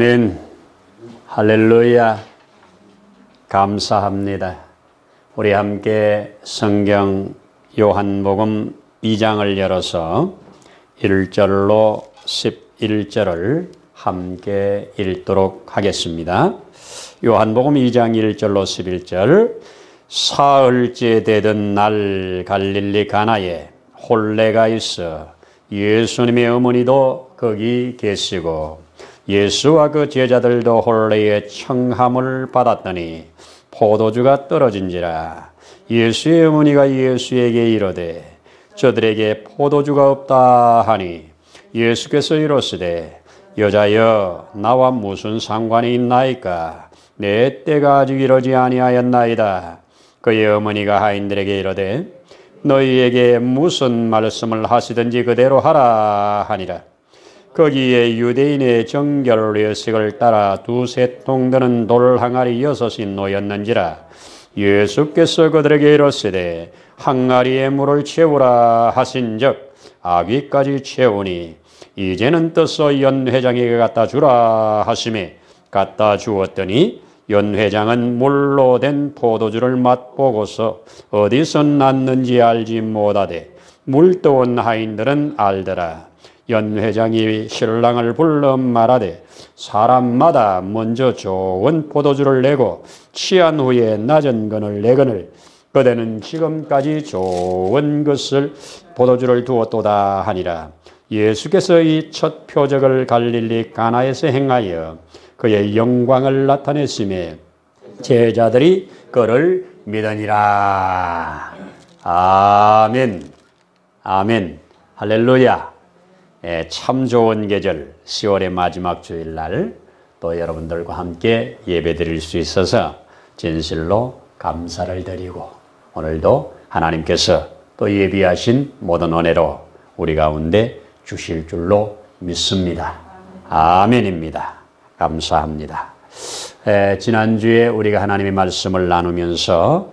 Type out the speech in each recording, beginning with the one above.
아멘. 할렐루야. 감사합니다. 우리 함께 성경 요한복음 2장을 열어서 1절로 11절을 함께 읽도록 하겠습니다. 요한복음 2장 1절로 11절. 사흘째 되던 날 갈릴리 가나에 혼례가 있어 예수님의 어머니도 거기 계시고 예수와 그 제자들도 혼례의 청함을 받았더니 포도주가 떨어진지라. 예수의 어머니가 예수에게 이르되 저들에게 포도주가 없다 하니 예수께서 이르시되 여자여 나와 무슨 상관이 있나이까? 내 때가 아직 이르지 아니하였나이다. 그의 어머니가 하인들에게 이르되 너희에게 무슨 말씀을 하시든지 그대로 하라 하니라. 거기에 유대인의 정결 예식을 따라 두세 통 드는 돌 항아리 6이 놓였는지라. 예수께서 그들에게 이르시되 항아리에 물을 채우라 하신즉 아귀까지 채우니 이제는 떠서 연회장에게 갖다 주라 하시매 갖다 주었더니 연회장은 물로 된 포도주를 맛보고서 어디서 났는지 알지 못하되 물떠온 하인들은 알더라. 연회장이 신랑을 불러 말하되 사람마다 먼저 좋은 포도주를 내고 취한 후에 낮은 것을 내거늘 그대는 지금까지 좋은 것을 포도주를 두었도다 하니라. 예수께서 이 첫 표적을 갈릴리 가나에서 행하여 그의 영광을 나타내심에 제자들이 그를 믿으니라. 아멘. 아멘. 할렐루야. 참 좋은 계절 10월의 마지막 주일날 또 여러분들과 함께 예배드릴 수 있어서 진실로 감사를 드리고 오늘도 하나님께서 또 예비하신 모든 은혜로 우리 가운데 주실 줄로 믿습니다. 아멘입니다. 감사합니다. 지난주에 우리가 하나님의 말씀을 나누면서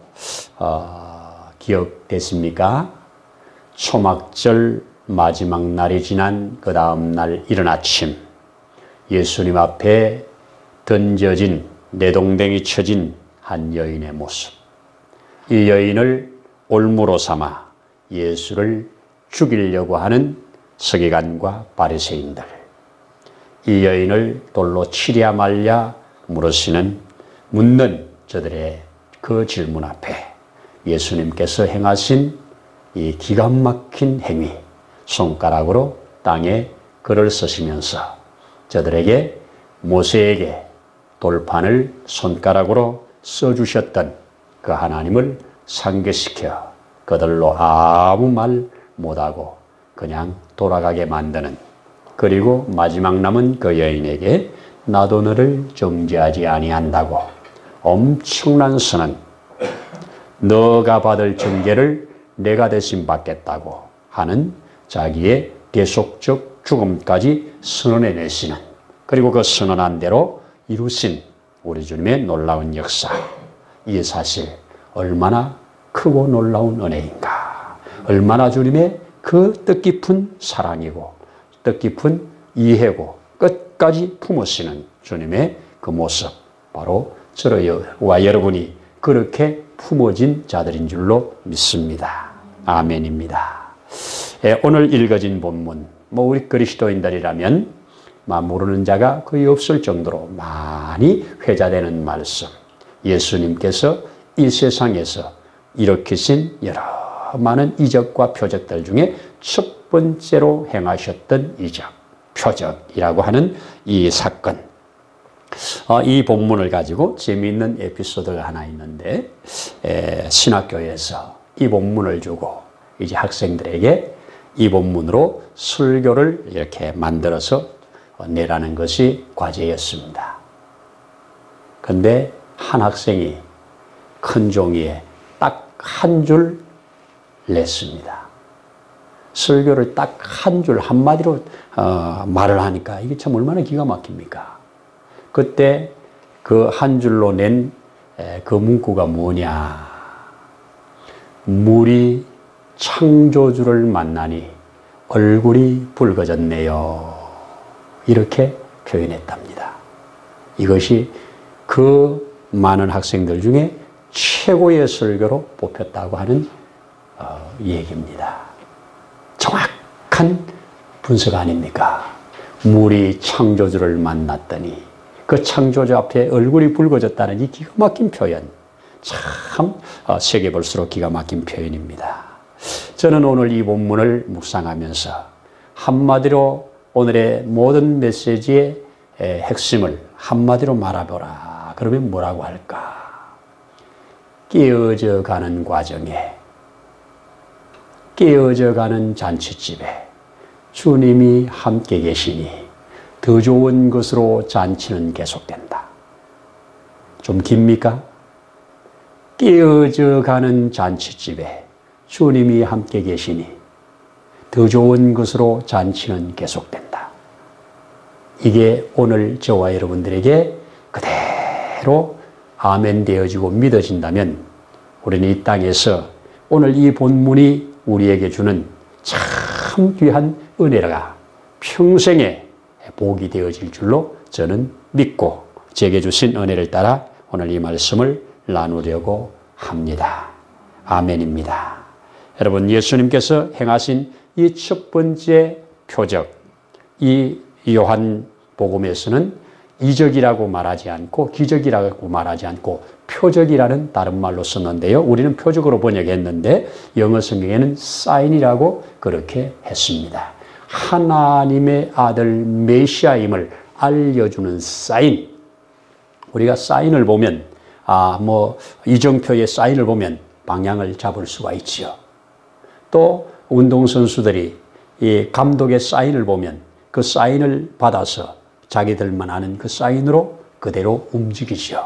기억되십니까? 초막절 마지막 날이 지난 그 다음 날 이른 아침 예수님 앞에 던져진 내동댕이 쳐진 한 여인의 모습. 이 여인을 올무로 삼아 예수를 죽이려고 하는 서기관과 바리새인들. 이 여인을 돌로 치랴 말랴 묻는 저들의 그 질문 앞에 예수님께서 행하신 이 기가 막힌 행위, 손가락으로 땅에 글을 쓰시면서 저들에게 모세에게 돌판을 손가락으로 써주셨던 그 하나님을 상기시켜 그들로 아무 말 못하고 그냥 돌아가게 만드는, 그리고 마지막 남은 그 여인에게 나도 너를 정죄하지 아니한다고 엄청난 선언, 너가 받을 정죄를 내가 대신 받겠다고 하는 자기의 계속적 죽음까지 선언해내시는, 그리고 그 선언한 대로 이루신 우리 주님의 놀라운 역사. 이 사실 얼마나 크고 놀라운 은혜인가, 얼마나 주님의 그 뜻깊은 사랑이고 뜻깊은 이해고 끝까지 품으시는 주님의 그 모습, 바로 저와 여러분이 그렇게 품어진 자들인 줄로 믿습니다. 아멘입니다. 오늘 읽어진 본문, 우리 그리스도인들이라면 모르는 자가 거의 없을 정도로 많이 회자되는 말씀. 예수님께서 이 세상에서 일으키신 여러 많은 이적과 표적들 중에 첫 번째로 행하셨던 이적, 표적이라고 하는 이 사건. 이 본문을 가지고 재미있는 에피소드가 하나 있는데, 신학교에서 이 본문을 주고 이제 학생들에게 이 본문으로 설교를 이렇게 만들어서 내라는 것이 과제였습니다. 그런데 한 학생이 큰 종이에 딱 한 줄 냈습니다. 설교를 딱 한 줄 한마디로 말을 하니까 이게 참 얼마나 기가 막힙니까? 그때 그 한 줄로 낸 그 문구가 뭐냐? 물이 창조주를 만나니 얼굴이 붉어졌네요. 이렇게 표현했답니다. 이것이 그 많은 학생들 중에 최고의 설교로 뽑혔다고 하는 얘기입니다. 정확한 분석 아닙니까? 물이 창조주를 만났더니 그 창조주 앞에 얼굴이 붉어졌다는 이 기가 막힌 표현, 참 세계 볼수록 기가 막힌 표현입니다. 저는 오늘 이 본문을 묵상하면서 한마디로 오늘의 모든 메시지의 핵심을 한마디로 말해보라. 그러면 뭐라고 할까? 깨어져 가는 과정에, 깨어져 가는 잔치집에 주님이 함께 계시니 더 좋은 것으로 잔치는 계속된다. 좀 깁니까? 깨어져 가는 잔치집에 주님이 함께 계시니 더 좋은 것으로 잔치는 계속된다. 이게 오늘 저와 여러분들에게 그대로 아멘 되어지고 믿어진다면 우리는 이 땅에서 오늘 이 본문이 우리에게 주는 참 귀한 은혜가 평생에 복이 되어질 줄로 저는 믿고 제게 주신 은혜를 따라 오늘 이 말씀을 나누려고 합니다. 아멘입니다. 여러분, 예수님께서 행하신 이 첫 번째 표적, 이 요한복음에서는 이적이라고 말하지 않고 기적이라고 말하지 않고 표적이라는 다른 말로 썼는데요. 우리는 표적으로 번역했는데 영어 성경에는 사인이라고 그렇게 했습니다. 하나님의 아들 메시아임을 알려주는 사인. 우리가 사인을 보면 이정표의 사인을 보면 방향을 잡을 수가 있지요. 또 운동선수들이 이 감독의 사인을 보면 그 사인을 받아서 자기들만 아는 그 사인으로 그대로 움직이죠.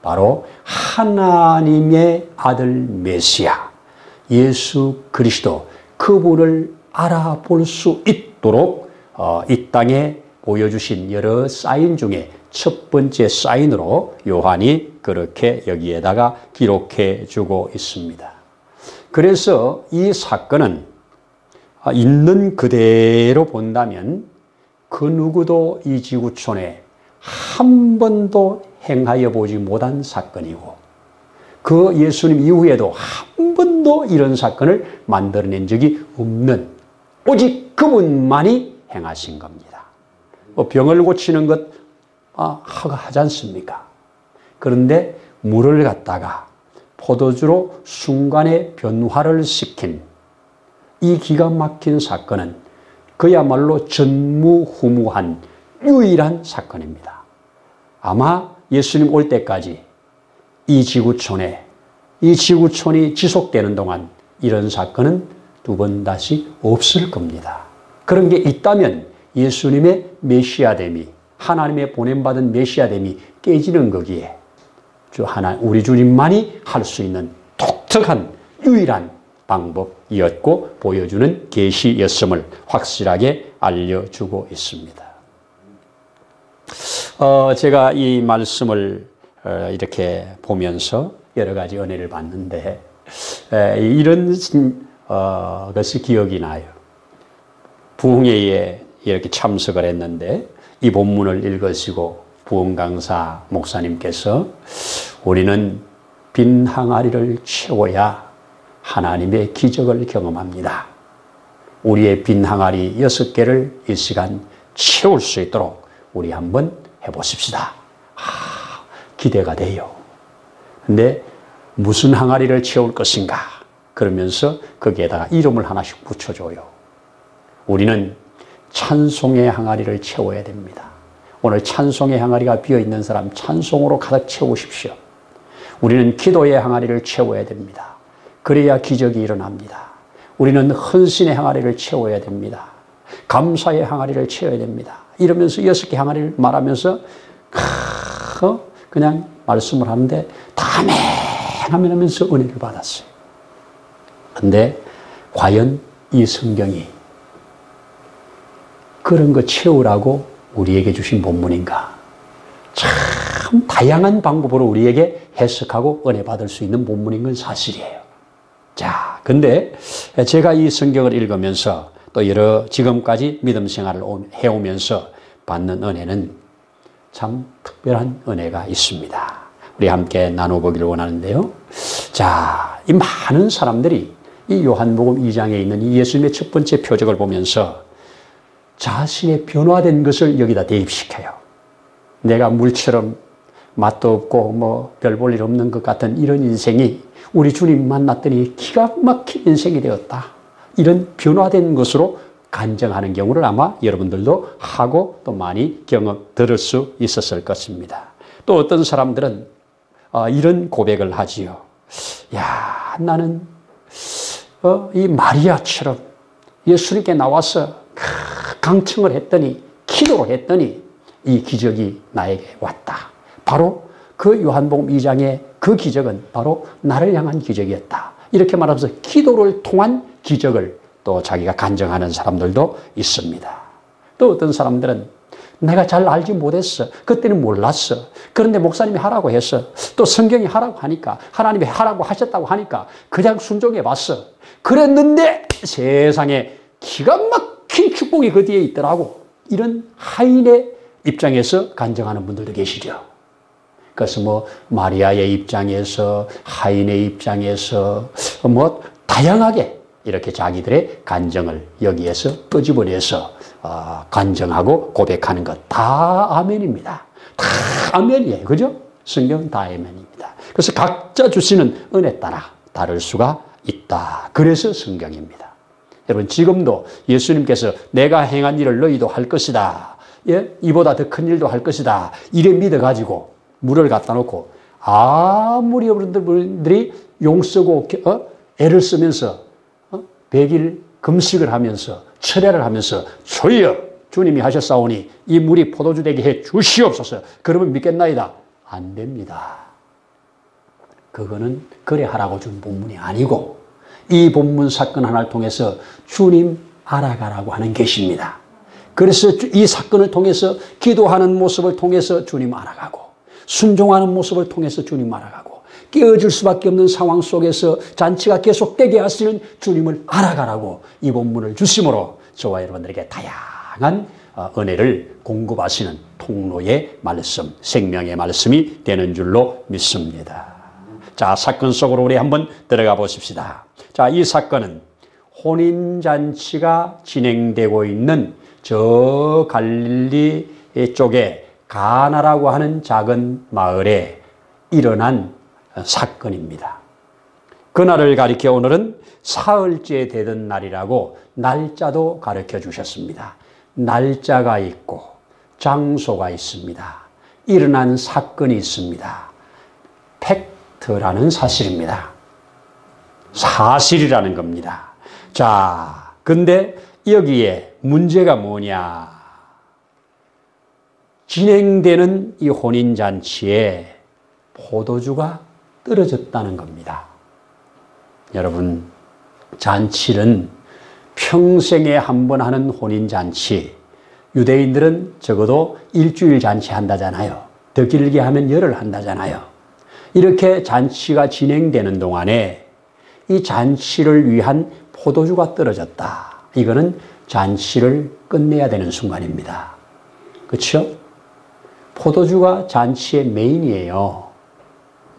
바로 하나님의 아들 메시아 예수 그리스도, 그분을 알아볼 수 있도록 이 땅에 보여주신 여러 사인 중에 첫 번째 사인으로 요한이 그렇게 여기에다가 기록해 주고 있습니다. 그래서 이 사건은 있는 그대로 본다면 그 누구도 이 지구촌에 한 번도 행하여 보지 못한 사건이고 그 예수님 이후에도 한 번도 이런 사건을 만들어낸 적이 없는 오직 그분만이 행하신 겁니다. 병을 고치는 것 하지 않습니까? 그런데 물을 갖다가 포도주로 순간에 변화를 시킨 이 기가 막힌 사건은 그야말로 전무후무한 유일한 사건입니다. 아마 예수님 올 때까지 이 지구촌이 지속되는 동안 이런 사건은 두 번 다시 없을 겁니다. 그런 게 있다면 예수님의 메시아됨이, 하나님의 보냄받은 메시아됨이 깨지는 거기에 우리 주님만이 할 수 있는 독특한 유일한 방법이었고 보여주는 계시였음을 확실하게 알려주고 있습니다. 제가 이 말씀을 이렇게 보면서 여러 가지 은혜를 받는데 이런 것이 기억이 나요. 부흥회에 이렇게 참석을 했는데 이 본문을 읽으시고 부흥 강사 목사님께서 우리는 빈 항아리를 채워야 하나님의 기적을 경험합니다. 우리의 빈 항아리 6개를 이 시간 채울 수 있도록 우리 한번 해보십시다. 기대가 돼요. 근데 무슨 항아리를 채울 것인가? 그러면서 거기에다가 이름을 하나씩 붙여줘요. 우리는 찬송의 항아리를 채워야 됩니다. 오늘 찬송의 항아리가 비어있는 사람 찬송으로 가득 채우십시오. 우리는 기도의 항아리를 채워야 됩니다. 그래야 기적이 일어납니다. 우리는 헌신의 항아리를 채워야 됩니다. 감사의 항아리를 채워야 됩니다. 이러면서 6개 항아리를 말하면서 그냥 말씀을 하는데 다음에 하면서 은혜를 받았어요. 그런데 과연 이 성경이 그런 거 채우라고 우리에게 주신 본문인가? 참 다양한 방법으로 우리에게 해석하고 은혜 받을 수 있는 본문인 건 사실이에요. 자, 근데 제가 이 성경을 읽으면서 또 지금까지 믿음 생활을 해오면서 받는 은혜는 참 특별한 은혜가 있습니다. 우리 함께 나눠보기를 원하는데요. 자, 이 많은 사람들이 이 요한복음 2장에 있는 이 예수님의 첫 번째 표적을 보면서 자신의 변화된 것을 여기다 대입시켜요. 내가 물처럼 맛도 없고 뭐 별 볼 일 없는 것 같은 이런 인생이 우리 주님 만났더니 기가 막힌 인생이 되었다. 이런 변화된 것으로 간증하는 경우를 아마 여러분들도 하고 또 많이 들을 수 있었을 것입니다. 또 어떤 사람들은 이런 고백을 하지요. 야, 나는 이 마리아처럼 예수님께 나와서 강청을 했더니 기도를 했더니 이 기적이 나에게 왔다. 바로 그 요한복음 2장의 그 기적은 바로 나를 향한 기적이었다. 이렇게 말하면서 기도를 통한 기적을 또 자기가 간증하는 사람들도 있습니다. 또 어떤 사람들은 내가 잘 알지 못했어. 그때는 몰랐어. 그런데 목사님이 하라고 했어. 또 성경이 하라고 하니까, 하나님이 하라고 하셨다고 하니까 그냥 순종해 봤어. 그랬는데 세상에 기가 막힌 축복이 그 뒤에 있더라고. 이런 하인의 입장에서 간증하는 분들도 계시죠. 그래서 뭐 마리아의 입장에서, 하인의 입장에서 뭐 다양하게 이렇게 자기들의 간증을 여기에서 끄집어내서 간증하고 고백하는 것 다 아멘입니다. 다 아멘이에요. 그죠? 성경 다 아멘입니다. 그래서 각자 주시는 은혜 따라 다를 수가 있다. 그래서 성경입니다. 여러분 지금도 예수님께서 내가 행한 일을 너희도 할 것이다. 예? 이보다 더 큰 일도 할 것이다. 이래 믿어가지고 물을 갖다 놓고 아무리 여러분들이 용쓰고 애를 쓰면서 100일 금식을 하면서 철야를 하면서 주여 주님이 하셨사오니 이 물이 포도주 되게 해 주시옵소서. 그러면 믿겠나이다. 안 됩니다. 그거는 그래 하라고 준 본문이 아니고 이 본문 사건 하나를 통해서 주님 알아가라고 하는 것입니다. 그래서 이 사건을 통해서 기도하는 모습을 통해서 주님 알아가고 순종하는 모습을 통해서 주님 알아가고 깨어질 수밖에 없는 상황 속에서 잔치가 계속되게 하시는 주님을 알아가라고 이 본문을 주심으로 저와 여러분들에게 다양한 은혜를 공급하시는 통로의 말씀, 생명의 말씀이 되는 줄로 믿습니다. 자, 사건 속으로 우리 한번 들어가 보십시다. 자, 이 사건은 혼인잔치가 진행되고 있는 저 갈릴리 쪽에 가나라고 하는 작은 마을에 일어난 사건입니다. 그날을 가리켜 오늘은 사흘째 되던 날이라고 날짜도 가르쳐 주셨습니다. 날짜가 있고 장소가 있습니다. 일어난 사건이 있습니다. 팩트라는 사실입니다. 사실이라는 겁니다. 자, 근데 여기에 문제가 뭐냐? 진행되는 이 혼인잔치에 포도주가 떨어졌다는 겁니다. 여러분, 잔치는 평생에 한 번 하는 혼인잔치, 유대인들은 적어도 일주일 잔치 한다잖아요. 더 길게 하면 열흘 한다잖아요. 이렇게 잔치가 진행되는 동안에 이 잔치를 위한 포도주가 떨어졌다. 이거는 잔치를 끝내야 되는 순간입니다. 그렇죠? 포도주가 잔치의 메인이에요.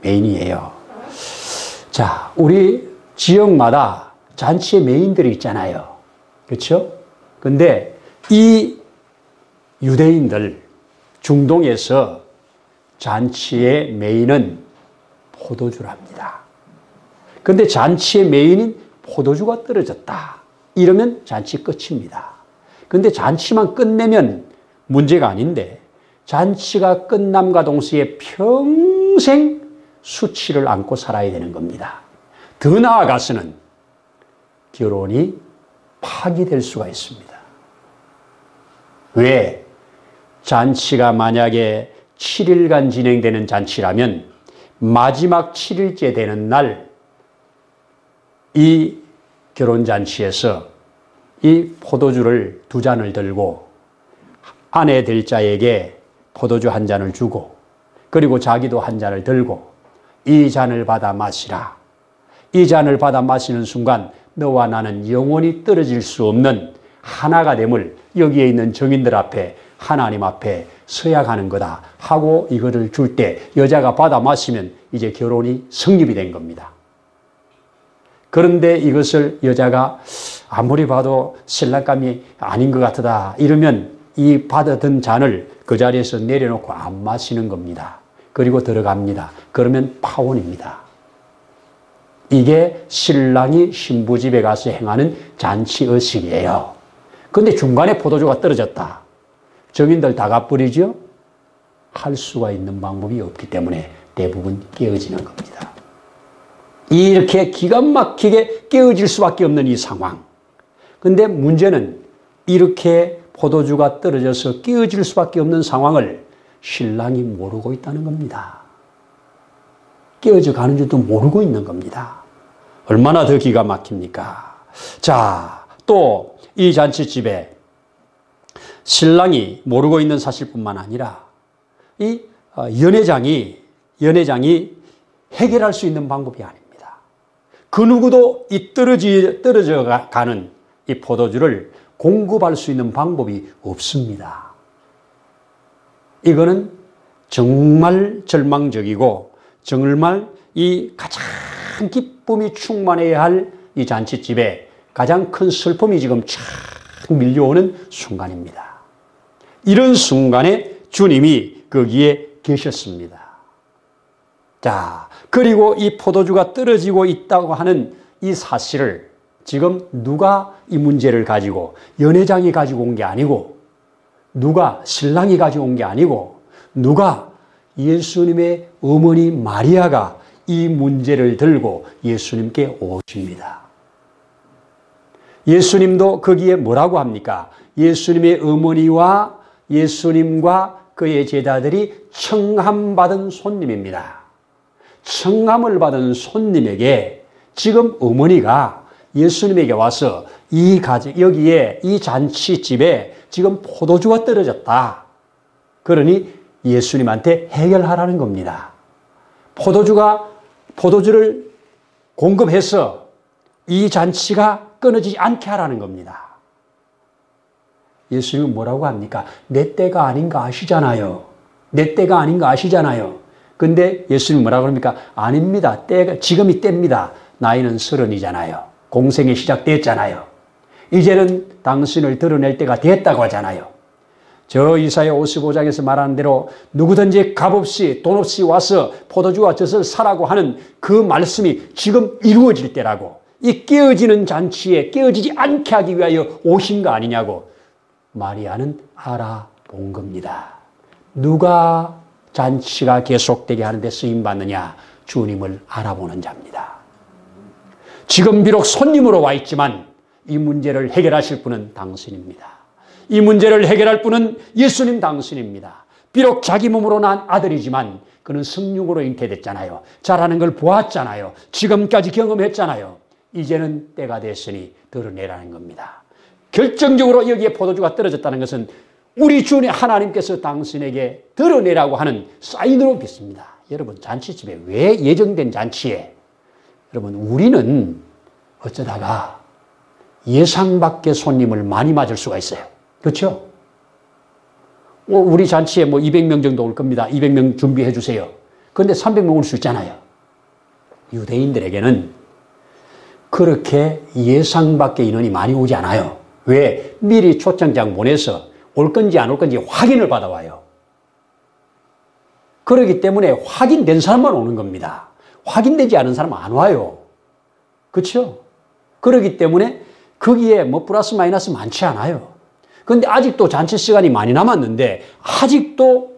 메인이에요. 자, 우리 지역마다 잔치의 메인들이 있잖아요. 그렇죠? 근데 이 유대인들 중동에서 잔치의 메인은 포도주랍니다. 근데 잔치의 메인인 포도주가 떨어졌다. 이러면 잔치 끝입니다. 근데 잔치만 끝내면 문제가 아닌데 잔치가 끝남과 동시에 평생 수치를 안고 살아야 되는 겁니다. 더 나아가서는 결혼이 파기될 수가 있습니다. 왜? 잔치가 만약에 7일간 진행되는 잔치라면 마지막 7일째 되는 날 이 결혼잔치에서 이 포도주를 2잔을 들고 아내 될 자에게 포도주 1잔을 주고 그리고 자기도 1잔을 들고 이 잔을 받아 마시라. 이 잔을 받아 마시는 순간 너와 나는 영원히 떨어질 수 없는 하나가 됨을 여기에 있는 정인들 앞에 하나님 앞에 서약하는 거다 하고 이거를 줄 때 여자가 받아 마시면 이제 결혼이 성립이 된 겁니다. 그런데 이것을 여자가 아무리 봐도 신랑감이 아닌 것 같다 이러면 이 받아든 잔을 그 자리에서 내려놓고 안 마시는 겁니다. 그리고 들어갑니다. 그러면 파혼입니다. 이게 신랑이 신부 집에 가서 행하는 잔치의식이에요. 그런데 중간에 포도주가 떨어졌다. 정인들 다 갚으리죠? 할 수가 있는 방법이 없기 때문에 대부분 깨어지는 겁니다. 이렇게 기가 막히게 깨어질 수밖에 없는 이 상황. 근데 문제는 이렇게 포도주가 떨어져서 깨어질 수밖에 없는 상황을 신랑이 모르고 있다는 겁니다. 깨어져 가는 줄도 모르고 있는 겁니다. 얼마나 더 기가 막힙니까? 자, 또 이 잔치집에 신랑이 모르고 있는 사실뿐만 아니라 이 연회장이 해결할 수 있는 방법이 아닙니다. 그 누구도 이 떨어져 가는 이 포도주를 공급할 수 있는 방법이 없습니다. 이거는 정말 절망적이고 정말 이 가장 기쁨이 충만해야 할 이 잔치집에 가장 큰 슬픔이 지금 쫙 밀려오는 순간입니다. 이런 순간에 주님이 거기에 계셨습니다. 자, 그리고 이 포도주가 떨어지고 있다고 하는 이 사실을 지금 누가 이 문제를 가지고 연회장이 가지고 온 게 아니고 누가 신랑이 가지고 온 게 아니고 누가 예수님의 어머니 마리아가 이 문제를 들고 예수님께 오십니다. 예수님도 거기에 뭐라고 합니까? 예수님의 어머니와 예수님과 그의 제자들이 청함받은 손님입니다. 청함을 받은 손님에게 지금 어머니가 예수님에게 와서 여기에 이 잔치집에 지금 포도주가 떨어졌다. 그러니 예수님한테 해결하라는 겁니다. 포도주를 공급해서 이 잔치가 끊어지지 않게 하라는 겁니다. 예수님은 뭐라고 합니까? 내 때가 아닌 거 아시잖아요. 내 때가 아닌 거 아시잖아요. 근데 예수님은 뭐라고 합니까? 아닙니다. 지금이 때입니다. 나이는 30이잖아요. 공생이 시작됐잖아요. 이제는 당신을 드러낼 때가 됐다고 하잖아요. 저 이사야 55장에서 말하는 대로 누구든지 값없이 돈 없이 와서 포도주와 젖을 사라고 하는 그 말씀이 지금 이루어질 때라고. 이 깨어지는 잔치에 깨어지지 않게 하기 위하여 오신 거 아니냐고 마리아는 알아본 겁니다. 누가 잔치가 계속되게 하는 데 쓰임받느냐? 주님을 알아보는 자입니다. 지금 비록 손님으로 와 있지만 이 문제를 해결하실 분은 당신입니다. 이 문제를 해결할 분은 예수님 당신입니다. 비록 자기 몸으로 난 아들이지만 그는 성령으로 잉태됐잖아요. 잘하는 걸 보았잖아요. 지금까지 경험했잖아요. 이제는 때가 됐으니 드러내라는 겁니다. 결정적으로 여기에 포도주가 떨어졌다는 것은 우리 주님 하나님께서 당신에게 드러내라고 하는 사인으로 믿습니다. 여러분, 잔치집에 왜 예정된 잔치에 여러분 우리는 어쩌다가 예상 밖의 손님을 많이 맞을 수가 있어요. 그렇죠? 우리 잔치에 200명 정도 올 겁니다. 200명 준비해 주세요. 그런데 300명 올 수 있잖아요. 유대인들에게는 그렇게 예상 밖의 인원이 많이 오지 않아요. 왜? 미리 초청장 보내서 올 건지 안 올 건지 확인을 받아와요. 그렇기 때문에 확인된 사람만 오는 겁니다. 확인되지 않은 사람은 안 와요. 그렇죠? 그렇기 때문에 거기에 플러스 마이너스 많지 않아요. 그런데 아직도 잔치 시간이 많이 남았는데 아직도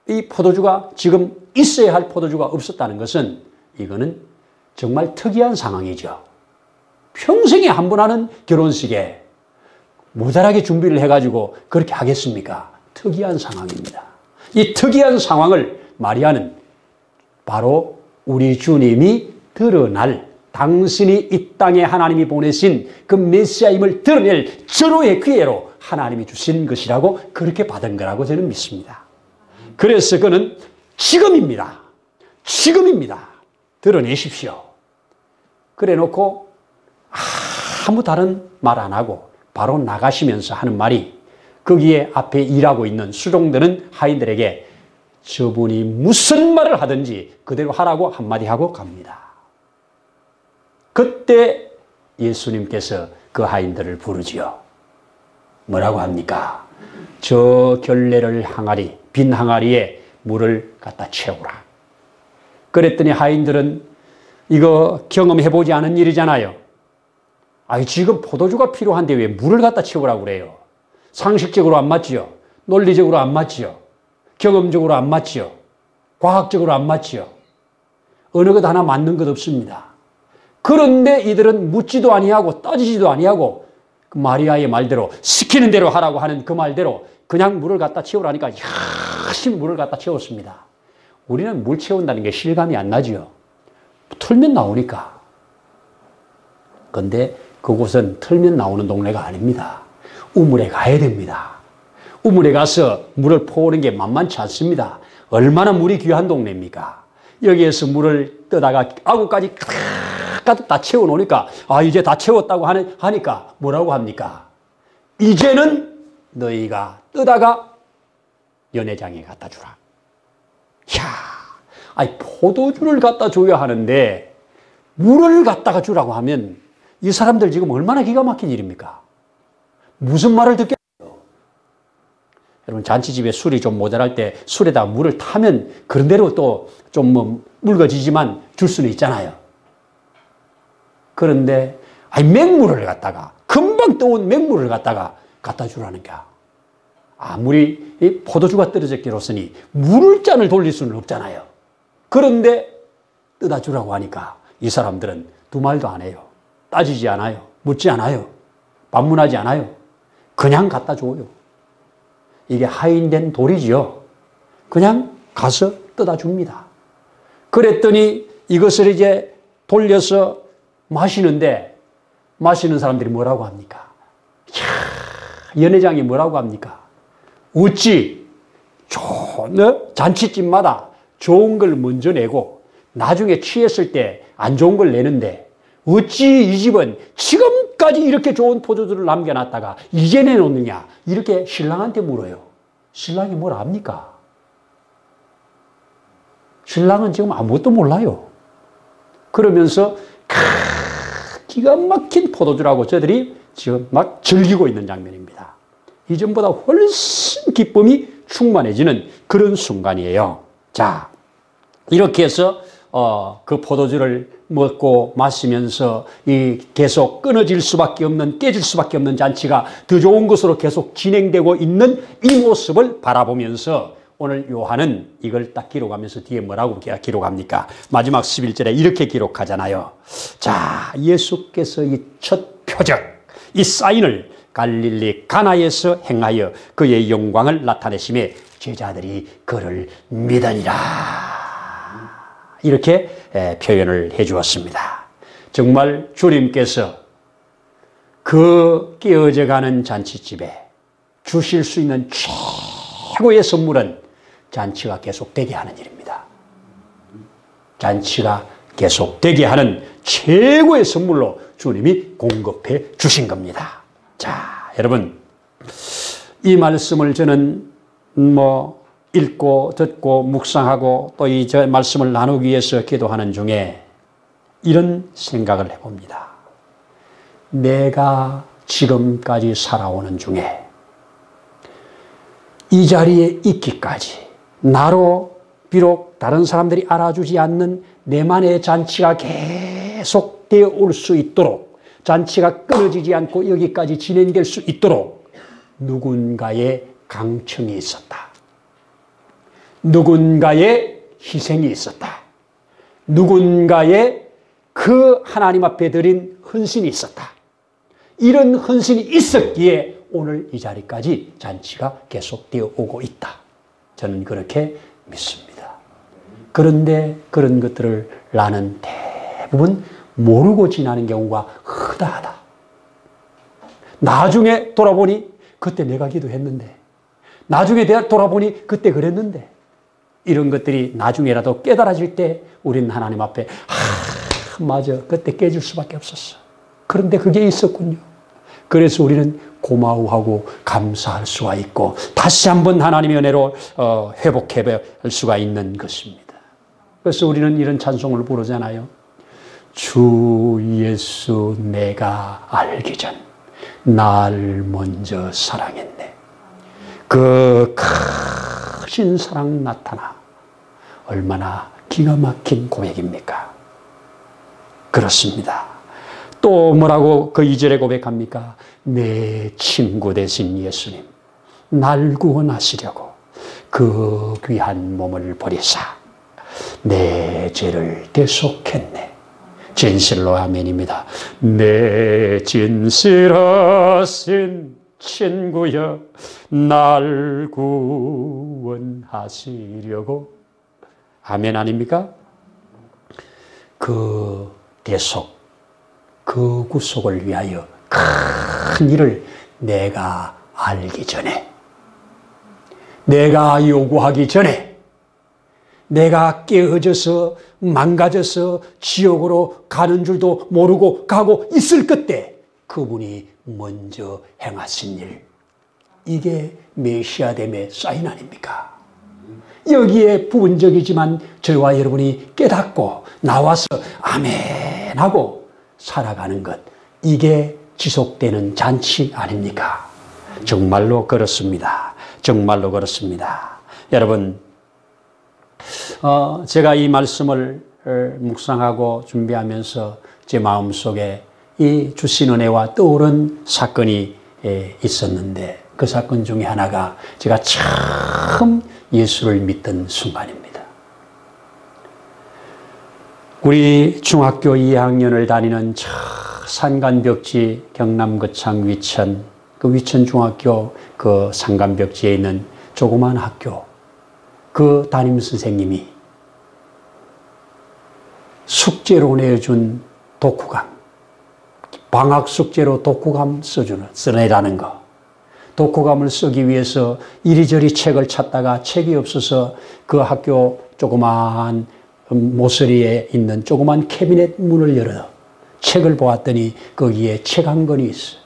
이 포도주가 지금 있어야 할 포도주가 없었다는 것은 이거는 정말 특이한 상황이죠. 평생에 한 번 하는 결혼식에 모자라게 준비를 해가지고 그렇게 하겠습니까? 특이한 상황입니다. 이 특이한 상황을 마리아는 바로 우리 주님이 드러날 당신이 이 땅에 하나님이 보내신 그 메시아임을 드러낼 절호의 기회로 하나님이 주신 것이라고 그렇게 받은 거라고 저는 믿습니다. 그래서 그는 지금입니다. 지금입니다. 드러내십시오. 그래 놓고 아무 다른 말 안 하고 바로 나가시면서 하는 말이 거기에 앞에 일하고 있는 수종들은 하인들에게 저분이 무슨 말을 하든지 그대로 하라고 한마디 하고 갑니다. 그때 예수님께서 그 하인들을 부르지요. 뭐라고 합니까? 저 결례를 항아리, 빈 항아리에 물을 갖다 채우라. 그랬더니 하인들은 이거 경험해보지 않은 일이잖아요. 아니, 지금 포도주가 필요한데 왜 물을 갖다 채우라고 그래요? 상식적으로 안 맞지요? 논리적으로 안 맞지요? 경험적으로 안 맞지요? 과학적으로 안 맞지요? 어느 것 하나 맞는 것 없습니다. 그런데 이들은 묻지도 아니하고 따지지도 아니하고 그 마리아의 말대로 시키는 대로 하라고 하는 그 말대로 그냥 물을 갖다 채우라니까 열심히 물을 갖다 채웠습니다. 우리는 물 채운다는 게 실감이 안 나지요. 틀면 나오니까. 그런데 그곳은 틀면 나오는 동네가 아닙니다. 우물에 가야 됩니다. 우물에 가서 물을 퍼오는 게 만만치 않습니다. 얼마나 물이 귀한 동네입니까? 여기에서 물을 떠다가 아구까지 가득 다 채워놓으니까 이제 다 채웠다고 하니까 뭐라고 합니까? 이제는 너희가 떠다가 연회장에 갖다 주라. 포도주를 갖다 줘야 하는데 물을 갖다가 주라고 하면 이 사람들 지금 얼마나 기가 막힌 일입니까? 무슨 말을 듣겠어요? 여러분, 잔치집에 술이 좀 모자랄 때 술에다 물을 타면 그런 대로 또 좀 묽어지지만 줄 수는 있잖아요. 그런데 맹물을 갖다가 금방 떠온 맹물을 갖다가 갖다 주라는 게 아무리 이 포도주가 떨어졌기로서니 물을 잔을 돌릴 수는 없잖아요. 그런데 떠다 주라고 하니까 이 사람들은 두 말도 안 해요. 따지지 않아요. 묻지 않아요. 반문하지 않아요. 그냥 갖다 줘요. 이게 하인된 도리지요. 그냥 가서 떠다 줍니다. 그랬더니 이것을 이제 돌려서 마시는데 마시는 사람들이 뭐라고 합니까? 연회장이 뭐라고 합니까? 어찌 잔치집마다 좋은 걸 먼저 내고 나중에 취했을 때 안 좋은 걸 내는데 어찌 이 집은 지금까지 이렇게 좋은 포도주를 남겨놨다가 이제 내놓느냐? 이렇게 신랑한테 물어요. 신랑이 뭘 압니까? 신랑은 지금 아무것도 몰라요. 그러면서 기가 막힌 포도주라고 저들이 지금 막 즐기고 있는 장면입니다. 이전보다 훨씬 기쁨이 충만해지는 그런 순간이에요. 자, 이렇게 해서 그 포도주를 먹고 마시면서 이 계속 끊어질 수밖에 없는, 깨질 수밖에 없는 잔치가 더 좋은 것으로 계속 진행되고 있는 이 모습을 바라보면서 오늘 요한은 이걸 딱 기록하면서 뒤에 뭐라고 기록합니까? 마지막 11절에 이렇게 기록하잖아요. 자, 예수께서 이 첫 표적, 이 사인을 갈릴리 가나에서 행하여 그의 영광을 나타내심에 제자들이 그를 믿으니라. 이렇게 표현을 해 주었습니다. 정말 주님께서 그 깨어져가는 잔치집에 주실 수 있는 최고의 선물은 잔치가 계속되게 하는 일입니다. 잔치가 계속되게 하는 최고의 선물로 주님이 공급해 주신 겁니다. 자, 여러분, 이 말씀을 저는 읽고 듣고 묵상하고 또 이 저 말씀을 나누기 위해서 기도하는 중에 이런 생각을 해봅니다. 내가 지금까지 살아오는 중에 이 자리에 있기까지 나로 비록 다른 사람들이 알아주지 않는 내만의 잔치가 계속되어 올 수 있도록, 잔치가 끊어지지 않고 여기까지 진행될 수 있도록 누군가의 강청이 있었다. 누군가의 희생이 있었다. 누군가의 그 하나님 앞에 드린 헌신이 있었다. 이런 헌신이 있었기에 오늘 이 자리까지 잔치가 계속되어 오고 있다. 저는 그렇게 믿습니다. 그런데 그런 것들을 나는 대부분 모르고 지나는 경우가 허다하다. 나중에 돌아보니 그때 내가 기도했는데, 나중에 돌아보니 그때 그랬는데, 이런 것들이 나중에라도 깨달아질 때 우리는 하나님 앞에 맞아, 그때 깨질 수밖에 없었어. 그런데 그게 있었군요. 그래서 우리는 고마워하고 감사할 수가 있고 다시 한번 하나님의 은혜로 회복해 볼 수가 있는 것입니다. 그래서 우리는 이런 찬송을 부르잖아요. 주 예수 내가 알기 전 날 먼저 사랑했네. 그 크신 사랑 나타나. 얼마나 기가 막힌 고백입니까? 그렇습니다. 또 뭐라고 그 2절에 고백합니까? 내 친구 되신 예수님, 날 구원하시려고 그 귀한 몸을 버리사 내 죄를 대속했네. 진실로 아멘입니다. 내 진실하신 친구여, 날 구원하시려고. 아멘 아닙니까? 그 대속, 그 구속을 위하여 큰 일을 내가 알기 전에, 내가 요구하기 전에, 내가 깨어져서 망가져서 지옥으로 가는 줄도 모르고 가고 있을 그때 그분이 먼저 행하신 일, 이게 메시아됨의 사인 아닙니까? 여기에 부분적이지만 저와 여러분이 깨닫고 나와서 아멘 하고 살아가는 것, 이게 지속되는 잔치 아닙니까? 정말로 그렇습니다. 정말로 그렇습니다. 여러분, 제가 이 말씀을 묵상하고 준비하면서 제 마음속에 이 주신 은혜와 떠오른 사건이 있었는데, 그 사건 중에 하나가 제가 처음 예수를 믿던 순간입니다. 우리 중학교 2학년을 다니는 산간벽지 경남거창 위천, 그 위천중학교 그 산간벽지에 있는 조그만 학교, 그 담임선생님이 숙제로 내준 독후감, 방학 숙제로 독후감 써내라는 거, 독후감을 쓰기 위해서 이리저리 책을 찾다가 책이 없어서 그 학교 조그마한 모서리에 있는 조그만 캐비넷 문을 열어 책을 보았더니 거기에 책 한 권이 있어.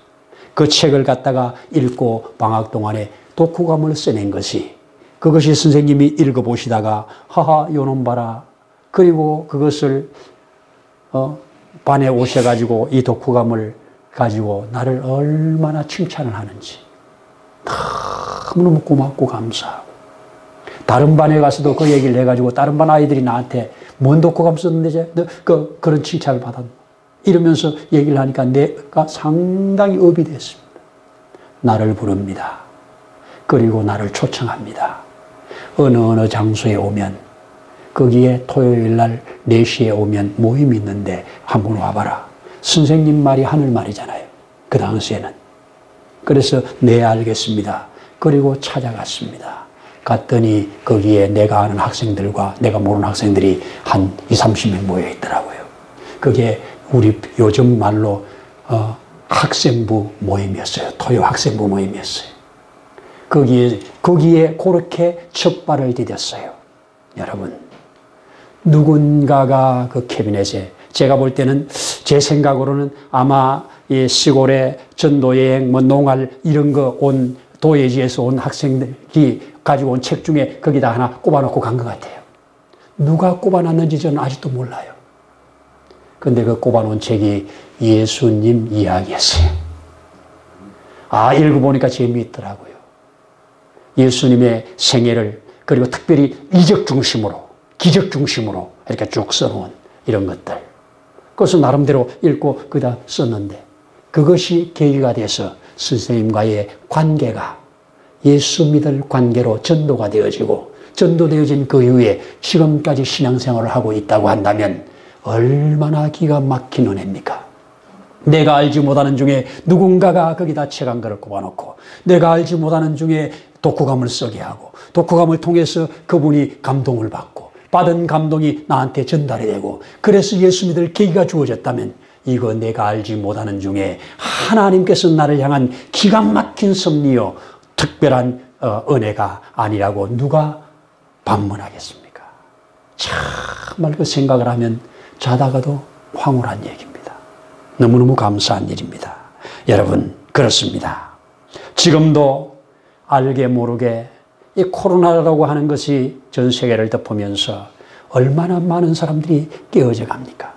그 책을 갖다가 읽고 방학 동안에 독후감을 써낸 것이, 그것이 선생님이 읽어보시다가 하하 요놈 봐라. 그리고 그것을 반에 오셔가지고 이 독후감을 가지고 나를 얼마나 칭찬을 하는지 너무너무 고맙고 감사하고, 다른 반에 가서도 그 얘기를 해가지고 다른 반 아이들이 나한테 뭔 독후감 썼는데 그런 칭찬을 받았노 이러면서 얘기를 하니까 내가 상당히 업이 됐습니다. 나를 부릅니다. 그리고 나를 초청합니다. 어느 장소에 오면, 거기에 토요일 날 4시에 오면 모임이 있는데 한번 와봐라. 선생님 말이 하늘 말이잖아요. 그 당시에는. 그래서 네 알겠습니다. 그리고 찾아갔습니다. 갔더니 거기에 내가 아는 학생들과 내가 모르는 학생들이 한 20-30명 모여 있더라고요. 그게 우리 요즘 말로 학생부 모임이었어요. 토요 학생부 모임이었어요. 거기에 그렇게 첫 발을 디뎠어요. 여러분, 누군가가 그 캐비넷에, 제가 볼 때는 제 생각으로는 아마 이 시골에 전도여행, 농활 이런 거 온 도예지에서 온 학생들이 가지고 온 책 중에 거기다 하나 꼽아놓고 간 것 같아요. 누가 꼽아놨는지 저는 아직도 몰라요. 근데 그 꼽아놓은 책이 예수님 이야기였어요. 읽어보니까 재미있더라고요. 예수님의 생애를, 그리고 특별히 이적 중심으로, 기적 중심으로 이렇게 쭉 써놓은 이런 것들. 그것을 나름대로 읽고 그다 썼는데, 그것이 계기가 돼서 선생님과의 관계가 예수 믿을 관계로 전도가 되어지고, 전도되어진 그 이후에 지금까지 신앙생활을 하고 있다고 한다면 얼마나 기가 막힌 은혜입니까? 내가 알지 못하는 중에 누군가가 거기다 책 한 권을 꼽아놓고, 내가 알지 못하는 중에 독후감을 쓰게 하고, 독후감을 통해서 그분이 감동을 받고, 받은 감동이 나한테 전달이 되고, 그래서 예수 믿을 계기가 주어졌다면, 이거 내가 알지 못하는 중에 하나님께서 나를 향한 기가 막힌 섭리요 특별한 은혜가 아니라고 누가 반문하겠습니까? 정말 그 생각을 하면 자다가도 황홀한 얘기입니다. 너무너무 감사한 일입니다. 여러분, 그렇습니다. 지금도 알게 모르게 이 코로나라고 하는 것이 전 세계를 덮으면서 얼마나 많은 사람들이 깨어져 갑니까?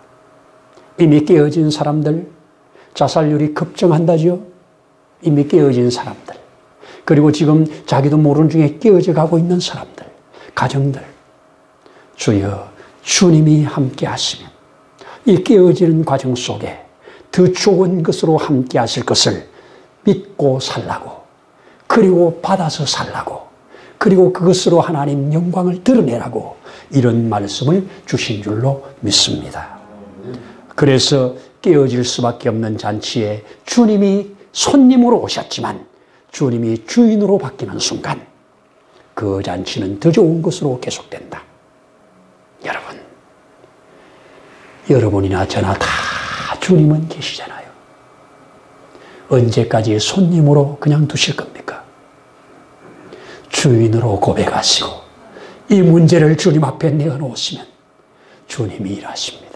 이미 깨어진 사람들, 자살률이 급증한다죠. 이미 깨어진 사람들, 그리고 지금 자기도 모르는 중에 깨어져 가고 있는 사람들, 가정들. 주여, 주님이 함께 하시면 이 깨어지는 과정 속에 더 좋은 것으로 함께 하실 것을 믿고 살라고, 그리고 받아서 살라고, 그리고 그것으로 하나님 영광을 드러내라고 이런 말씀을 주신 줄로 믿습니다. 그래서 깨어질 수밖에 없는 잔치에 주님이 손님으로 오셨지만 주님이 주인으로 바뀌는 순간 그 잔치는 더 좋은 것으로 계속된다. 여러분, 여러분이나 저나 다 주님은 계시잖아요. 언제까지 손님으로 그냥 두실 겁니까? 주인으로 고백하시고 이 문제를 주님 앞에 내어놓으시면 주님이 일하십니다.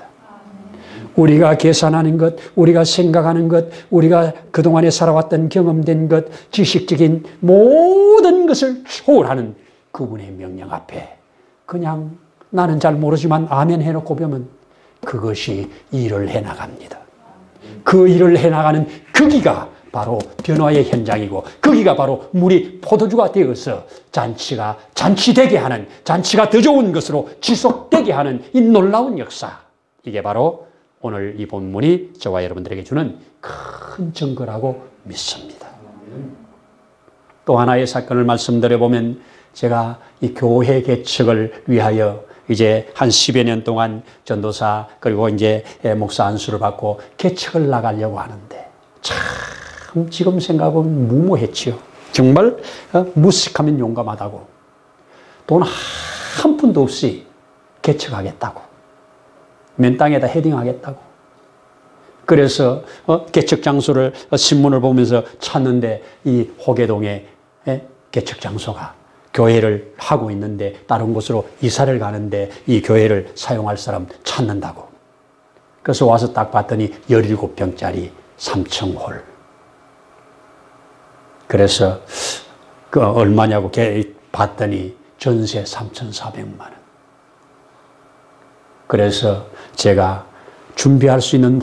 우리가 계산하는 것, 우리가 생각하는 것, 우리가 그동안에 살아왔던 경험된 것, 지식적인 모든 것을 초월하는 그분의 명령 앞에 그냥 나는 잘 모르지만 아멘 해놓고 보면 그것이 일을 해나갑니다. 그 일을 해나가는 그 기가 바로 변화의 현장이고, 그 기가 바로 물이 포도주가 되어서 잔치가 잔치되게 하는, 잔치가 더 좋은 것으로 지속되게 하는 이 놀라운 역사. 이게 바로 오늘 이 본문이 저와 여러분들에게 주는 큰 증거라고 믿습니다. 또 하나의 사건을 말씀드려보면, 제가 이 교회 개척을 위하여 이제 한 10여 년 동안 전도사 그리고 이제 목사 안수를 받고 개척을 나가려고 하는데, 참 지금 생각하면 무모했지요. 정말 무식하면 용감하다고, 돈 한 푼도 없이 개척하겠다고, 맨 땅에다 헤딩하겠다고. 그래서 개척 장소를 신문을 보면서 찾는데 이 호계동에 개척 장소가 교회를 하고 있는데 다른 곳으로 이사를 가는데 이 교회를 사용할 사람 찾는다고. 그래서 와서 딱 봤더니 17평짜리 3층홀. 그래서 그 얼마냐고 봤더니 전세 3,400만 원. 그래서 제가 준비할 수 있는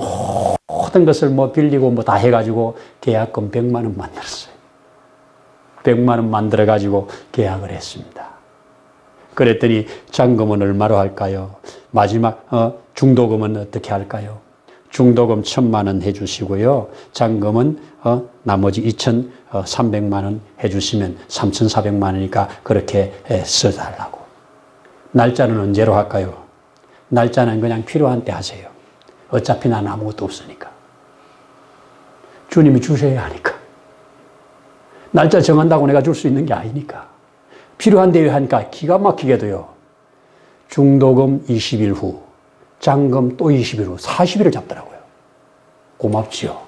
모든 것을 빌리고 다 해가지고 계약금 100만 원 만들었어요. 100만 원 만들어가지고 계약을 했습니다. 그랬더니 잔금은 얼마로 할까요? 마지막 중도금은 어떻게 할까요? 중도금 1,000만 원 해주시고요. 잔금은 나머지 2,300만 원 해주시면 3,400만 원이니까 그렇게 써달라고. 날짜는 언제로 할까요? 날짜는 그냥 필요한 때 하세요. 어차피 나는 아무것도 없으니까. 주님이 주셔야 하니까. 날짜 정한다고 내가 줄 수 있는 게 아니니까. 필요한 데 하니까 기가 막히게도요. 중도금 20일 후, 잔금 또 20일 후, 40일을 잡더라고요. 고맙지요.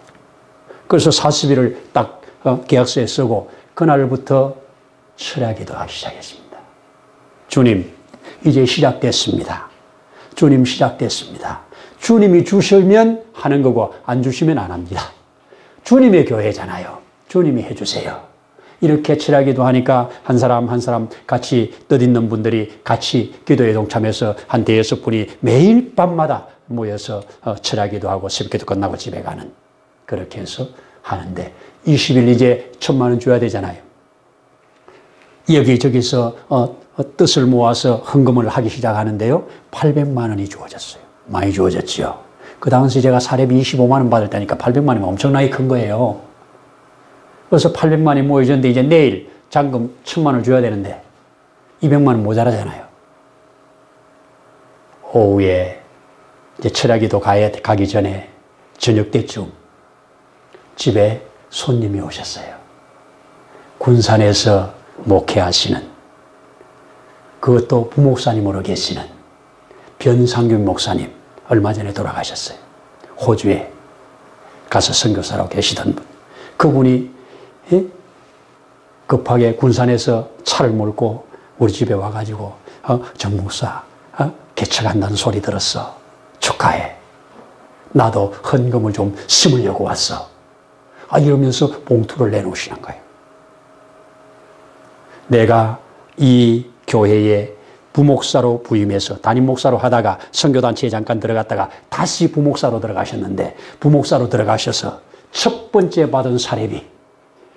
그래서 40일을 딱 계약서에 쓰고 그날부터 철야기도 하기 시작했습니다. 주님, 이제 시작됐습니다. 주님 시작됐습니다. 주님이 주시면 하는 거고 안 주시면 안 합니다. 주님의 교회잖아요. 주님이 해주세요. 이렇게 철야기도 하니까 한 사람 한 사람 같이 뜻있는 분들이 같이 기도에 동참해서 한 5분이 매일 밤마다 모여서 철야기도 하고 새벽기도 끝나고 집에 가는, 그렇게 해서 하는데 20일 이제 1,000만 원 줘야 되잖아요. 여기저기서 뜻을 모아서 헌금을 하기 시작하는데요. 800만 원이 주어졌어요. 많이 주어졌죠. 그 당시 제가 사례비 25만 원 받을 때니까 800만 원이면 엄청나게 큰 거예요. 그래서 800만 원이 모여졌는데 이제 내일 잔금 1,000만 원을 줘야 되는데 200만 원 모자라잖아요. 오후에 이제 철야기도 가기 전에 저녁 때쯤 집에 손님이 오셨어요. 군산에서 목회하시는, 그것도 부목사님으로 계시는 변상균 목사님, 얼마 전에 돌아가셨어요. 호주에 가서 선교사로 계시던 분. 그분이 급하게 군산에서 차를 몰고 우리 집에 와가지고 정 목사 개척한다는 소리 들었어. 축하해. 나도 헌금을 좀 심으려고 왔어. 이러면서 봉투를 내놓으시는 거예요. 내가 이 교회에 부목사로 부임해서 담임 목사로 하다가 선교단체에 잠깐 들어갔다가 다시 부목사로 들어가셨는데, 부목사로 들어가셔서 첫 번째 받은 사례비,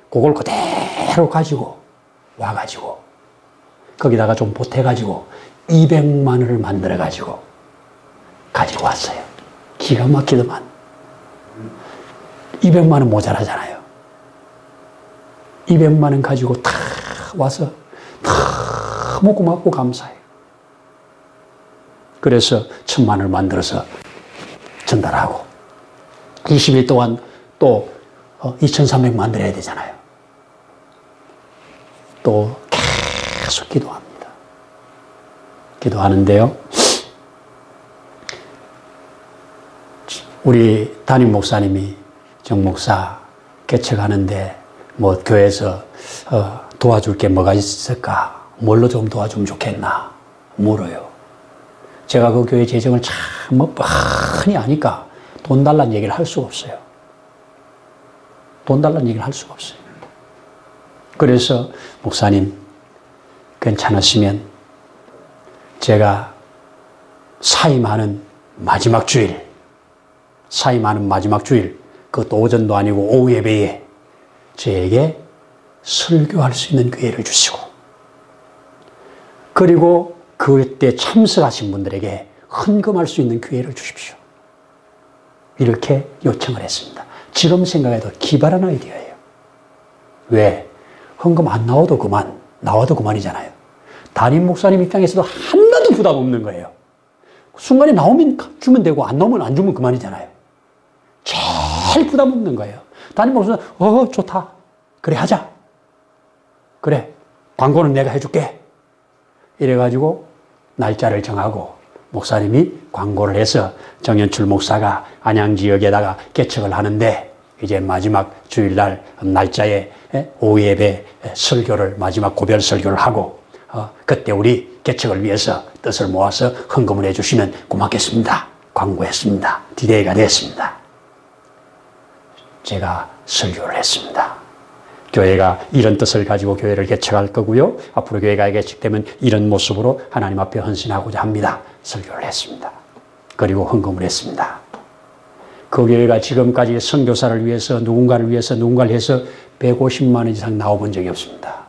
그걸 그대로 가지고 와가지고 거기다가 좀 보태가지고 200만 원을 만들어가지고 가지고 왔어요. 기가 막히더만. 200만 원 모자라잖아요. 200만 원 가지고 탁 와서 너무 고맙고 감사해요. 그래서 1000만 원을 만들어서 전달하고 20일 동안 또 2300 만들어야 되잖아요. 또 계속 기도합니다. 기도하는데요, 우리 담임 목사님이 정 목사 개척하는데 뭐 교회에서 도와줄 게 뭐가 있을까? 뭘로 좀 도와주면 좋겠나? 물어요. 제가 그 교회 재정을 참 뻔히 아니까 돈 달라는 얘기를 할 수가 없어요. 돈 달라는 얘기를 할 수가 없어요. 그래서 목사님 괜찮으시면 제가 사임하는 마지막 주일, 그것도 오전도 아니고 오후 예배에 저에게 설교할 수 있는 기회를 주시고, 그리고 그때 참석하신 분들에게 헌금할 수 있는 기회를 주십시오. 이렇게 요청을 했습니다. 지금 생각해도 기발한 아이디어예요. 왜? 헌금 안 나와도 그만, 나와도 그만이잖아요. 담임 목사님 입장에서도 하나도 부담 없는 거예요. 순간에 나오면 주면 되고 안 나오면 안 주면 그만이잖아요. 제일 부담 없는 거예요. 담임 목사님, 좋다. 그래, 하자. 그래, 광고는 내가 해줄게. 이래가지고 날짜를 정하고 목사님이 광고를 해서 정연출 목사가 안양 지역에다가 개척을 하는데, 이제 마지막 주일날 날짜에 오후 예배 설교를, 마지막 고별 설교를 하고, 그때 우리 개척을 위해서 뜻을 모아서 헌금을 해주시면 고맙겠습니다. 광고했습니다. 디데이가 됐습니다. 제가 설교를 했습니다. 교회가 이런 뜻을 가지고 교회를 개척할 거고요. 앞으로 교회가 개척되면 이런 모습으로 하나님 앞에 헌신하고자 합니다. 설교를 했습니다. 그리고 헌금을 했습니다. 그 교회가 지금까지 선교사를 위해서 누군가를 해서 150만 원 이상 나와본 적이 없습니다.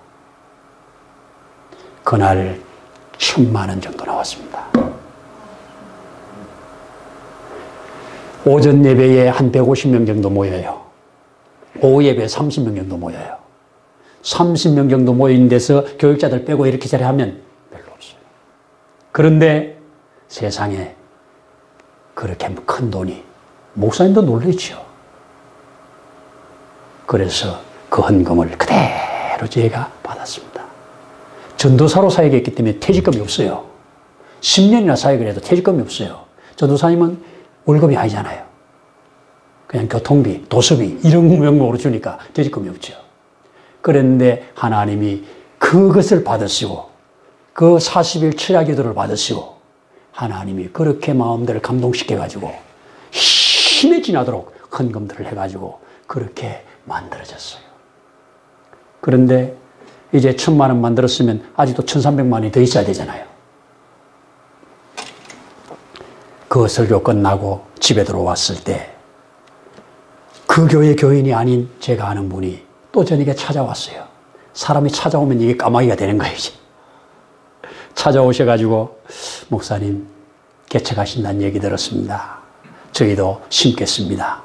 그날 1000만 원 정도 나왔습니다. 오전 예배에 한 150명 정도 모여요. 오후 예배에 30명 정도 모여요. 30명 정도 모인 데서 교육자들 빼고 이렇게 자리하면 별로 없어요. 그런데 세상에 그렇게 큰 돈이, 목사님도 놀랬죠. 그래서 그 헌금을 그대로 제가 받았습니다. 전도사로 사역했기 때문에 퇴직금이 없어요. 10년이나 사역을 해도 퇴직금이 없어요. 전도사님은 월급이 아니잖아요. 그냥 교통비, 도수비 이런 명목으로 주니까 퇴직금이 없죠. 그런데 하나님이 그것을 받으시고 그 40일 철야기도를 받으시고 하나님이 그렇게 마음들을 감동시켜가지고 힘에 지나도록 헌금들을 해가지고 그렇게 만들어졌어요. 그런데 이제 1000만 원 만들었으면 아직도 1300만 원이 더 있어야 되잖아요. 그 설교 끝나고 집에 들어왔을 때 그 교회 교인이 아닌 제가 아는 분이 또 저에게 찾아왔어요. 사람이 찾아오면 이게 까마귀가 되는 거예요. 이제. 찾아오셔가지고 목사님 개척하신다는 얘기 들었습니다. 저희도 심겠습니다.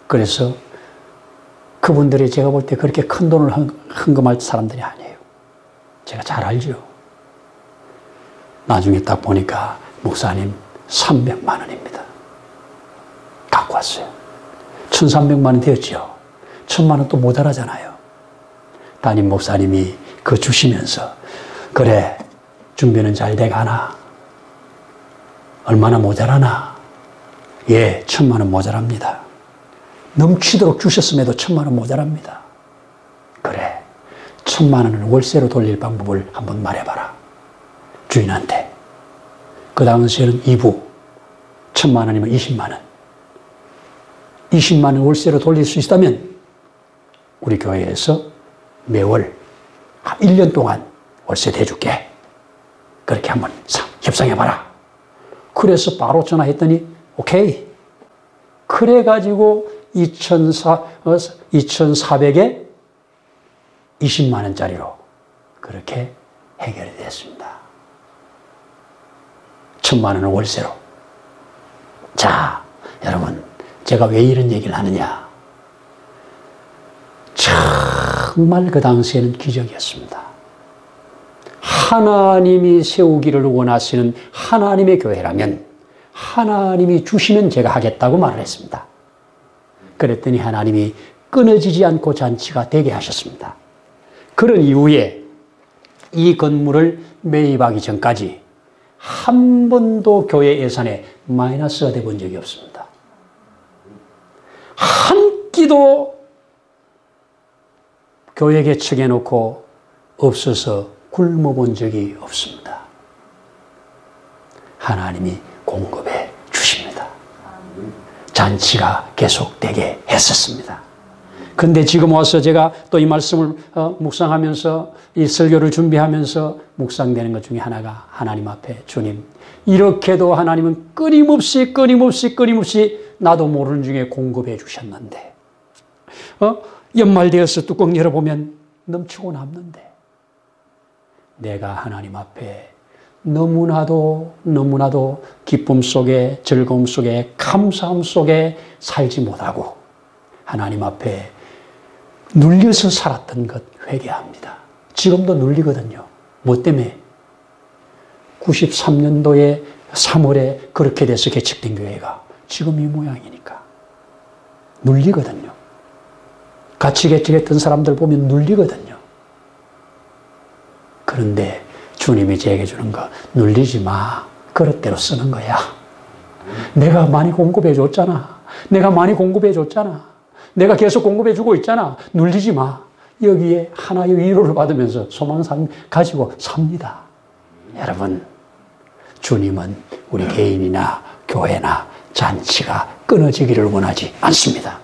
그래서 그분들이 제가 볼 때 그렇게 큰 돈을 헌금할 사람들이 아니에요. 제가 잘 알죠. 나중에 딱 보니까 목사님 300만 원입니다. 갖고 왔어요. 1300만 원 되었죠. 1000만 원 또 모자라잖아요. 담임 목사님이 그거 주시면서 그래, 준비는 잘 돼가나? 얼마나 모자라나? 예, 1000만 원 모자랍니다. 넘치도록 주셨음에도 1000만 원 모자랍니다. 그래, 1000만 원을 월세로 돌릴 방법을 한번 말해봐라. 주인한테. 그 당시에는 2부, 1000만 원이면 20만 원. 20만 원 월세로 돌릴 수 있다면 우리 교회에서 매월 1년 동안 월세 대줄게. 그렇게 한번 협상해봐라. 그래서 바로 전화했더니 오케이. 그래가지고 2,400에 20만 원짜리로 그렇게 해결이 됐습니다. 1,000만 원은 월세로. 자, 여러분, 제가 왜 이런 얘기를 하느냐. 정말 그 당시에는 기적이었습니다. 하나님이 세우기를 원하시는 하나님의 교회라면 하나님이 주시면 제가 하겠다고 말을 했습니다. 그랬더니 하나님이 끊어지지 않고 잔치가 되게 하셨습니다. 그런 이후에 이 건물을 매입하기 전까지 한 번도 교회 예산에 마이너스가 되본 적이 없습니다. 한 끼도 교회 개척해 놓고 없어서 굶어본 적이 없습니다. 하나님이 공급해 주십니다. 잔치가 계속되게 했었습니다. 근데 지금 와서 제가 또 이 말씀을 묵상하면서 이 설교를 준비하면서 묵상되는 것 중에 하나가 하나님 앞에 주님, 이렇게도 하나님은 끊임없이 나도 모르는 중에 공급해 주셨는데 연말 되어서 뚜껑 열어보면 넘치고 남는데 내가 하나님 앞에 너무나도 기쁨 속에, 즐거움 속에, 감사함 속에 살지 못하고 하나님 앞에 눌려서 살았던 것 회개합니다. 지금도 눌리거든요. 뭐 때문에? 93년도에 3월에 그렇게 돼서 개척된 교회가 지금 이 모양이니까 눌리거든요. 같이 개척했던 사람들 보면 눌리거든요. 그런데 주님이 제게 주는 거 눌리지 마. 그릇대로 쓰는 거야. 내가 많이 공급해 줬잖아. 내가 계속 공급해 주고 있잖아. 눌리지 마. 여기에 하나의 위로를 받으면서 소망상 가지고 삽니다. 여러분, 주님은 우리 개인이나 교회나 잔치가 끊어지기를 원하지 않습니다.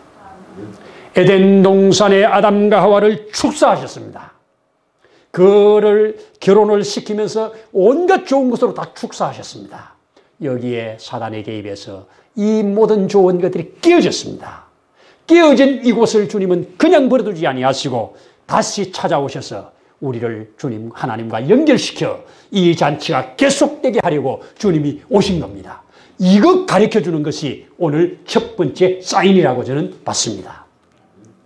에덴 동산에 아담과 하와를 축사하셨습니다. 그를 결혼을 시키면서 온갖 좋은 것으로 다 축사하셨습니다. 여기에 사단의 개입해서 이 모든 좋은 것들이 깨어졌습니다. 깨어진 이곳을 주님은 그냥 버려두지 아니하시고 다시 찾아오셔서 우리를 주님 하나님과 연결시켜 이 잔치가 계속되게 하려고 주님이 오신 겁니다. 이거 가르쳐주는 것이 오늘 첫 번째 사인이라고 저는 봤습니다.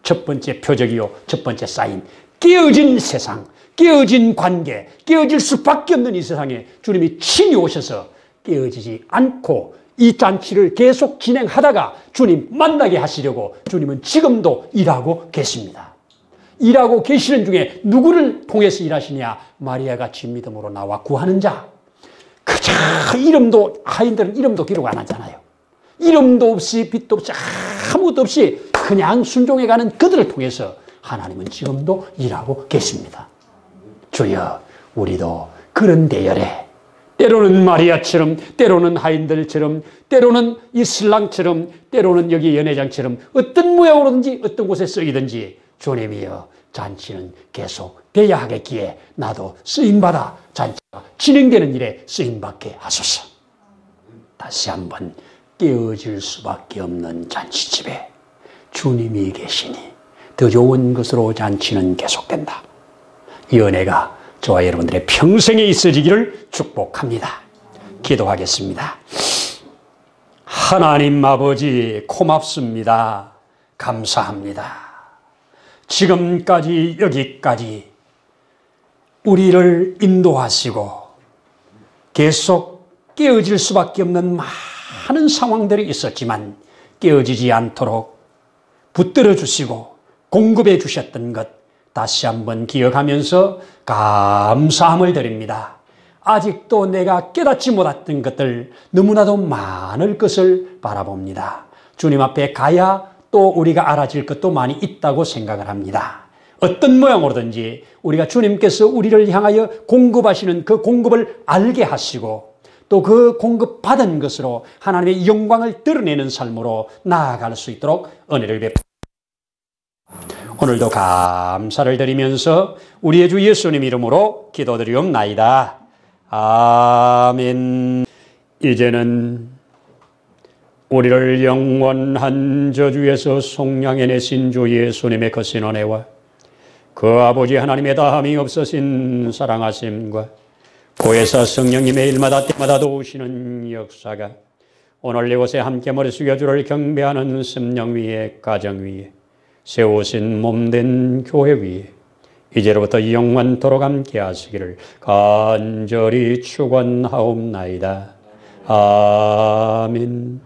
첫 번째 표적이요, 첫 번째 사인. 깨어진 세상, 깨어진 관계, 깨어질 수밖에 없는 이 세상에 주님이 친히 오셔서 깨어지지 않고 이 잔치를 계속 진행하다가 주님 만나게 하시려고 주님은 지금도 일하고 계십니다. 일하고 계시는 중에 누구를 통해서 일하시냐? 마리아가 진믿음으로 나와 구하는 자. 그저 이름도, 하인들은 이름도 기록 안 하잖아요. 이름도 없이 빛도 없이 아무것도 없이 그냥 순종해가는 그들을 통해서 하나님은 지금도 일하고 계십니다. 주여, 우리도 그런 대열에 때로는 마리아처럼, 때로는 하인들처럼, 때로는 이 신랑처럼, 때로는 여기 연회장처럼 어떤 모양으로든지 어떤 곳에 쓰이든지 주님이여, 잔치는 계속 돼야 하겠기에 나도 쓰임받아 잔치가 진행되는 일에 쓰임받게 하소서. 다시 한번 깨어질 수밖에 없는 잔치집에 주님이 계시니 더 좋은 것으로 잔치는 계속된다. 이 은혜가 저와 여러분들의 평생에 있어지기를 축복합니다. 기도하겠습니다. 하나님 아버지, 고맙습니다. 감사합니다. 지금까지 여기까지 우리를 인도하시고 계속 깨어질 수밖에 없는 많은 상황들이 있었지만 깨어지지 않도록 붙들어 주시고 공급해 주셨던 것 다시 한번 기억하면서 감사함을 드립니다. 아직도 내가 깨닫지 못했던 것들 너무나도 많을 것을 바라봅니다. 주님 앞에 가야 또 우리가 알아질 것도 많이 있다고 생각을 합니다. 어떤 모양으로든지 우리가 주님께서 우리를 향하여 공급하시는 그 공급을 알게 하시고 또 그 공급받은 것으로 하나님의 영광을 드러내는 삶으로 나아갈 수 있도록 은혜를 베풀. 오늘도 감사를 드리면서 우리의 주 예수님 이름으로 기도드리옵나이다. 아멘. 이제는 우리를 영원한 저주에서 속량해내신 주 예수님의 거신 은혜와 그 아버지 하나님의 다함이 없으신 사랑하심과 고해사 성령님의 일마다 때마다 도우시는 역사가 오늘 이곳에 함께 머리 숙여 주를 경배하는 심령 위에 가정 위에 세우신 몸된 교회 위에 이제로부터 영원토록 함께 하시기를 간절히 축원하옵나이다. 아멘.